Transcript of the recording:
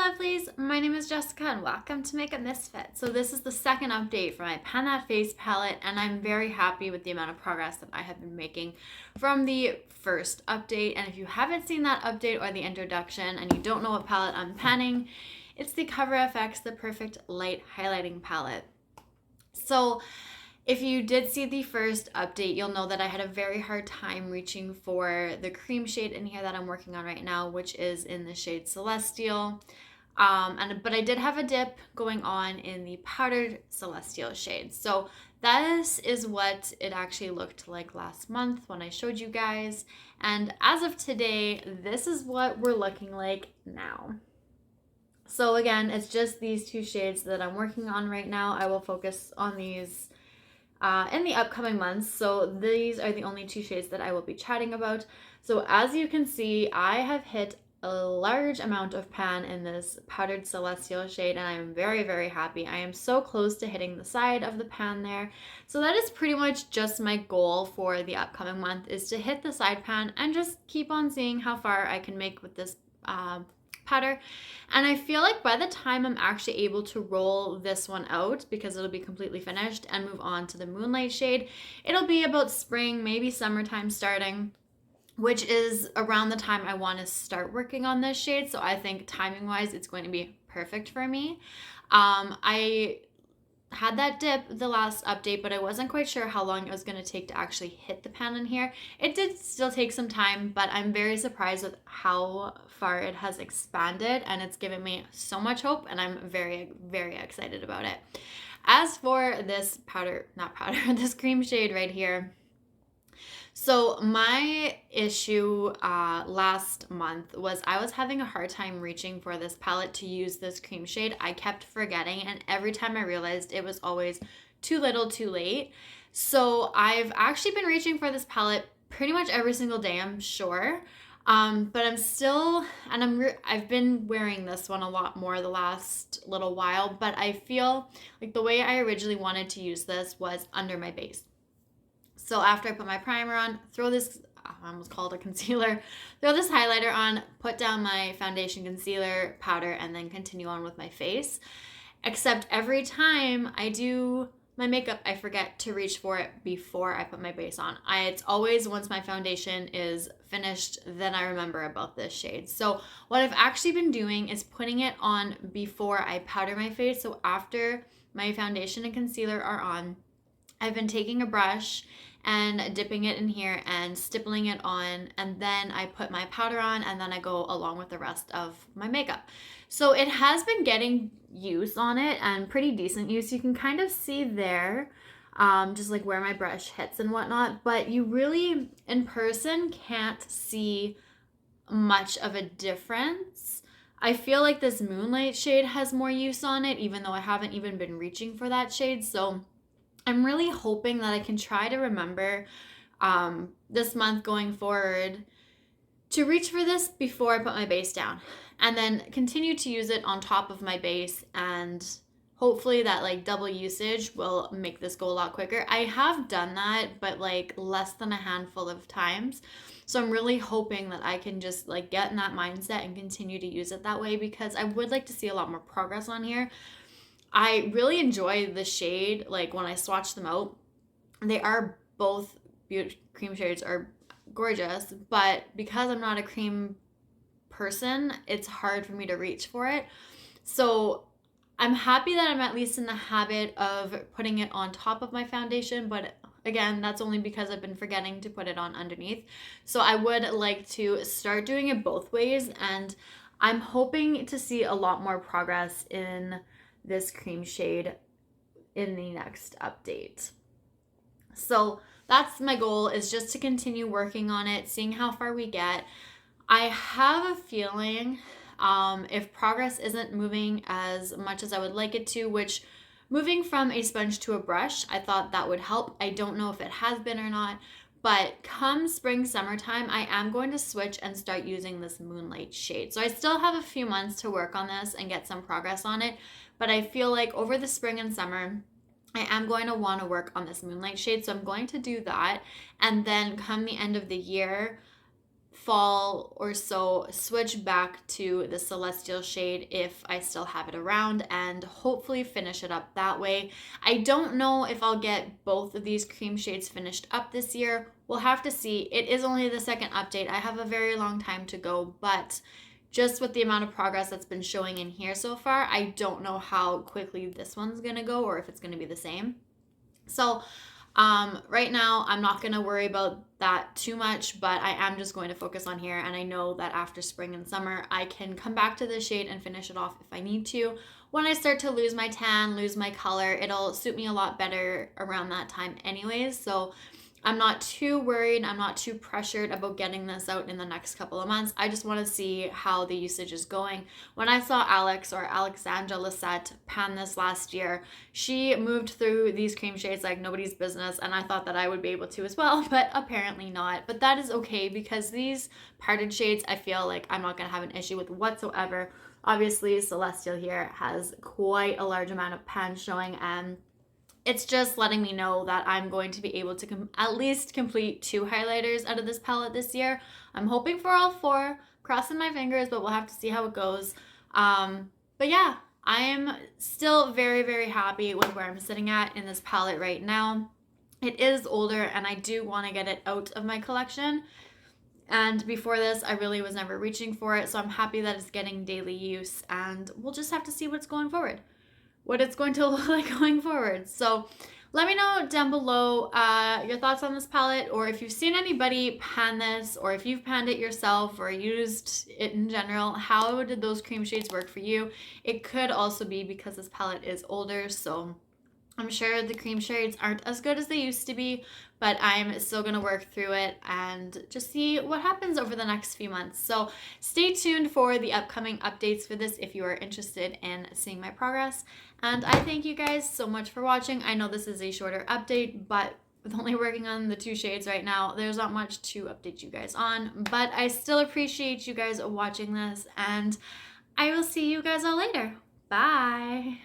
lovelies, my name is Jessica and welcome to Makeup Misfit. So this is the second update for my Pan That Face palette and I'm very happy with the amount of progress that I have been making from the first update. And if you haven't seen that update or the introduction and you don't know what palette I'm panning, it's the Cover FX The Perfect Light Highlighting Palette. So if you did see the first update, you'll know that I had a very hard time reaching for the cream shade in here that I'm working on right now, which is in the shade Celestial. But I did have a dip going on in the powdered Celestial shade. So this is what it actually looked like last month when I showed you guys. And as of today, this is what we're looking like now. So again, it's just these two shades that I'm working on right now. I will focus on these in the upcoming months. So these are the only two shades that I will be chatting about. So as you can see, I have hit a large amount of pan in this powdered Celestial shade and I am very, very happy. I am so close to hitting the side of the pan there. So that is pretty much just my goal for the upcoming month, is to hit the side pan and just keep on seeing how far I can make with this powder. And I feel like by the time I'm actually able to roll this one out, because it'll be completely finished, and move on to the Moonlight shade, it'll be about spring, maybe summertime starting, which is around the time I want to start working on this shade. So I think timing wise it's going to be perfect for me. I had that dip the last update, but I wasn't quite sure how long it was going to take to actually hit the pan in here. It did still take some time, but I'm very surprised with how far it has expanded and it's given me so much hope and I'm very, very excited about it. As for this this cream shade right here, so my issue last month was I was having a hard time reaching for this palette to use this cream shade. I kept forgetting, and every time I realized it was always too little too late. So I've actually been reaching for this palette pretty much every single day, I'm sure. But I'm still, and I've been wearing this one a lot more the last little while, but I feel like the way I originally wanted to use this was under my base. So after I put my primer on, throw this, I almost called it a concealer, throw this highlighter on, put down my foundation, concealer, powder, and then continue on with my face. Except every time I do my makeup, I forget to reach for it before I put my base on. It's always once my foundation is finished, then I remember about this shade. So what I've actually been doing is putting it on before I powder my face. So after my foundation and concealer are on, I've been taking a brush and dipping it in here and stippling it on, and then I put my powder on and then I go along with the rest of my makeup. So it has been getting use on it, and pretty decent use. You can kind of see there just like where my brush hits and whatnot, but you really in person can't see much of a difference. I feel like this Moonlight shade has more use on it, even though I haven't even been reaching for that shade. So I'm really hoping that I can try to remember this month going forward to reach for this before I put my base down, and then continue to use it on top of my base, and hopefully that like double usage will make this go a lot quicker. I have done that, but like less than a handful of times. So I'm really hoping that I can just like get in that mindset and continue to use it that way, because I would like to see a lot more progress on here. I really enjoy the shade. Like when I swatch them out, they are both cream shades are gorgeous, but because I'm not a cream person, it's hard for me to reach for it. So I'm happy that I'm at least in the habit of putting it on top of my foundation, but again, that's only because I've been forgetting to put it on underneath. So I would like to start doing it both ways, and I'm hoping to see a lot more progress in this cream shade in the next update. So that's my goal, is just to continue working on it, seeing how far we get. I have a feeling if progress isn't moving as much as I would like it to, which moving from a sponge to a brush, I thought that would help. I don't know if it has been or not, but come spring, summertime, I am going to switch and start using this Moonlight shade. So I still have a few months to work on this and get some progress on it, but I feel like over the spring and summer, I am going to want to work on this Moonlight shade. So I'm going to do that. And then come the end of the year, fall or so switch back to the celestial shade if I still have it around, and hopefully finish it up that way. I don't know if I'll get both of these cream shades finished up this year. We'll have to see. It is only the second update. I have a very long time to go, but just with the amount of progress that's been showing in here so far, I don't know how quickly this one's gonna go or if it's gonna be the same. So right now, I'm not going to worry about that too much, but I am just going to focus on here. And I know that after spring and summer, I can come back to this shade and finish it off if I need to. When I start to lose my tan, lose my color, it'll suit me a lot better around that time anyways. So I'm not too worried. I'm not too pressured about getting this out in the next couple of months. I just want to see how the usage is going. When I saw Alex or Alexandra Lisette pan this last year, she moved through these cream shades like nobody's business, and I thought that I would be able to as well, but apparently not. But that is okay because these parted shades, I feel like I'm not going to have an issue with whatsoever. Obviously, Celestial here has quite a large amount of pan showing, and it's just letting me know that I'm going to be able to at least complete 2 highlighters out of this palette this year. I'm hoping for all 4, crossing my fingers, but we'll have to see how it goes. But yeah, I am still very, very happy with where I'm sitting at in this palette right now. It is older and I do want to get it out of my collection. And before this, I really was never reaching for it. So I'm happy that it's getting daily use, and we'll just have to see what's going forward. What it's going to look like going forward. So let me know down below your thoughts on this palette, or if you've seen anybody pan this, or if you've panned it yourself or used it in general. How did those cream shades work for you? It could also be because this palette is older, so I'm sure the cream shades aren't as good as they used to be, but I'm still going to work through it and just see what happens over the next few months. So stay tuned for the upcoming updates for this if you are interested in seeing my progress. And I thank you guys so much for watching. I know this is a shorter update, but with only working on the 2 shades right now, there's not much to update you guys on. But I still appreciate you guys watching this, and I will see you guys all later. Bye!